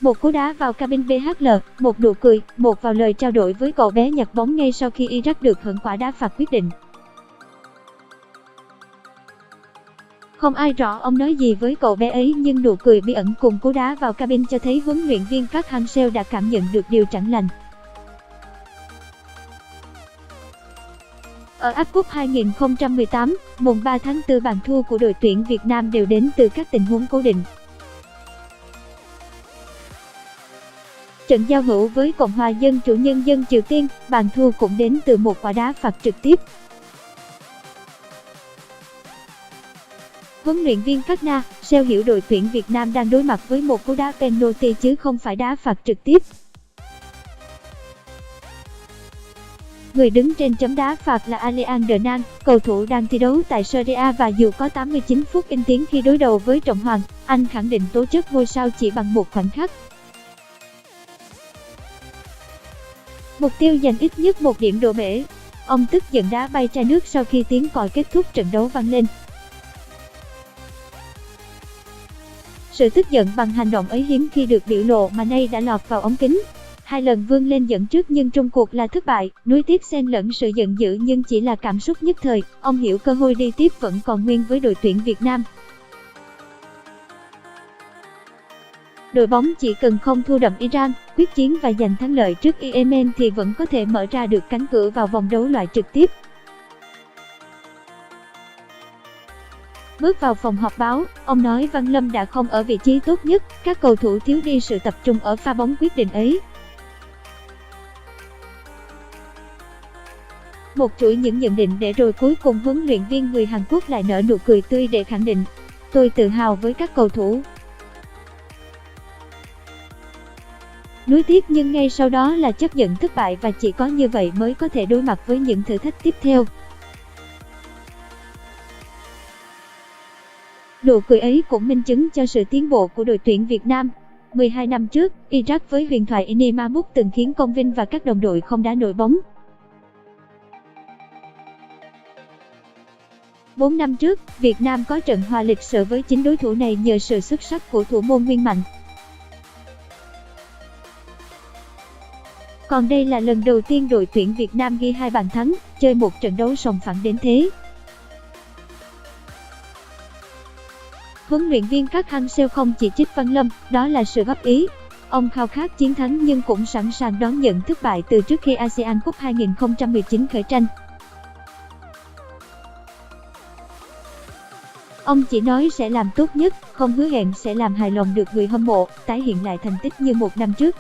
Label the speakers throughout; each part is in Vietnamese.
Speaker 1: Một cú đá vào cabin BHL, một nụ cười, một vào lời trao đổi với cậu bé nhặt bóng ngay sau khi Iraq được hưởng quả đá phạt quyết định. Không ai rõ ông nói gì với cậu bé ấy, nhưng nụ cười bí ẩn cùng cú đá vào cabin cho thấy huấn luyện viên Park Hang-seo đã cảm nhận được điều chẳng lành. Ở AFF Cup 2018, mùng 3 tháng 4, bàn thua của đội tuyển Việt Nam đều đến từ các tình huống cố định. Trận giao hữu với Cộng hòa Dân chủ Nhân dân Triều Tiên, bàn thua cũng đến từ một quả đá phạt trực tiếp. Huấn luyện viên Park Hang-seo hiểu đội tuyển Việt Nam đang đối mặt với một cú đá penalty chứ không phải đá phạt trực tiếp. Người đứng trên chấm đá phạt là Alexander Nang, cầu thủ đang thi đấu tại Serie A, và dù có 89 phút in tiếng khi đối đầu với Trọng Hoàng, anh khẳng định tố chất ngôi sao chỉ bằng một khoảnh khắc. Mục tiêu giành ít nhất một điểm đổ bể. Ông tức giận đá bay chai nước sau khi tiếng còi kết thúc trận đấu vang lên. Sự tức giận bằng hành động ấy hiếm khi được biểu lộ mà nay đã lọt vào ống kính. 2 lần vươn lên dẫn trước nhưng chung cuộc là thất bại, nuối tiếc xen lẫn sự giận dữ nhưng chỉ là cảm xúc nhất thời. Ông hiểu cơ hội đi tiếp vẫn còn nguyên với đội tuyển Việt Nam. Đội bóng chỉ cần không thua đậm Iran, quyết chiến và giành thắng lợi trước Yemen thì vẫn có thể mở ra được cánh cửa vào vòng đấu loại trực tiếp. Bước vào phòng họp báo, ông nói Văn Lâm đã không ở vị trí tốt nhất, các cầu thủ thiếu đi sự tập trung ở pha bóng quyết định ấy. Một chuỗi những nhận định để rồi cuối cùng huấn luyện viên người Hàn Quốc lại nở nụ cười tươi để khẳng định: "Tôi tự hào với các cầu thủ." Nuối tiếc nhưng ngay sau đó là chấp nhận thất bại, và chỉ có như vậy mới có thể đối mặt với những thử thách tiếp theo. Nụ cười ấy cũng minh chứng cho sự tiến bộ của đội tuyển Việt Nam. 12 năm trước, Iraq với huyền thoại Ine Mahmoud từng khiến công Vinh và các đồng đội không đá nổi bóng. 4 năm trước, Việt Nam có trận hòa lịch sử với chính đối thủ này nhờ sự xuất sắc của thủ môn Nguyên Mạnh. Còn đây là lần đầu tiên đội tuyển Việt Nam ghi 2 bàn thắng, chơi một trận đấu sòng phẳng đến thế. Huấn luyện viên Park Hang-seo không chỉ trích Văn Lâm, đó là sự góp ý. Ông khao khát chiến thắng nhưng cũng sẵn sàng đón nhận thất bại từ trước khi ASEAN Cup 2019 khởi tranh. Ông chỉ nói sẽ làm tốt nhất, không hứa hẹn sẽ làm hài lòng được người hâm mộ, tái hiện lại thành tích như một năm trước.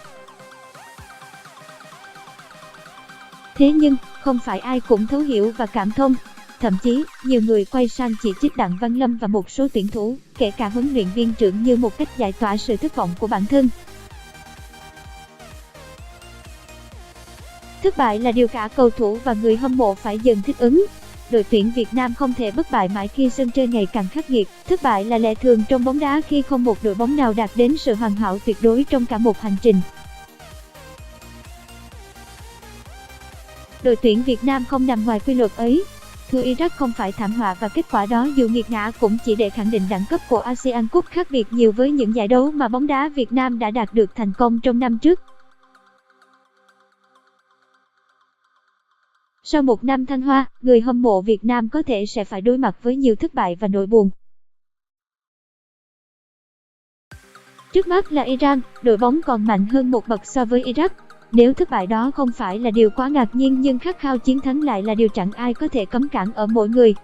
Speaker 1: Thế nhưng, không phải ai cũng thấu hiểu và cảm thông. Thậm chí, nhiều người quay sang chỉ trích Đặng Văn Lâm và một số tuyển thủ, kể cả huấn luyện viên trưởng, như một cách giải tỏa sự thất vọng của bản thân. Thất bại là điều cả cầu thủ và người hâm mộ phải dần thích ứng. Đội tuyển Việt Nam không thể bất bại mãi khi sân chơi ngày càng khắc nghiệt. Thất bại là lẽ thường trong bóng đá khi không một đội bóng nào đạt đến sự hoàn hảo tuyệt đối trong cả một hành trình. Đội tuyển Việt Nam không nằm ngoài quy luật ấy. Thua Iraq không phải thảm họa, và kết quả đó dù nghiệt ngã cũng chỉ để khẳng định đẳng cấp của ASEAN Cup khác biệt nhiều với những giải đấu mà bóng đá Việt Nam đã đạt được thành công trong năm trước. Sau một năm thăng hoa, người hâm mộ Việt Nam có thể sẽ phải đối mặt với nhiều thất bại và nỗi buồn. Trước mắt là Iran, đội bóng còn mạnh hơn một bậc so với Iraq. Nếu thất bại đó không phải là điều quá ngạc nhiên, nhưng khát khao chiến thắng lại là điều chẳng ai có thể cấm cản ở mỗi người.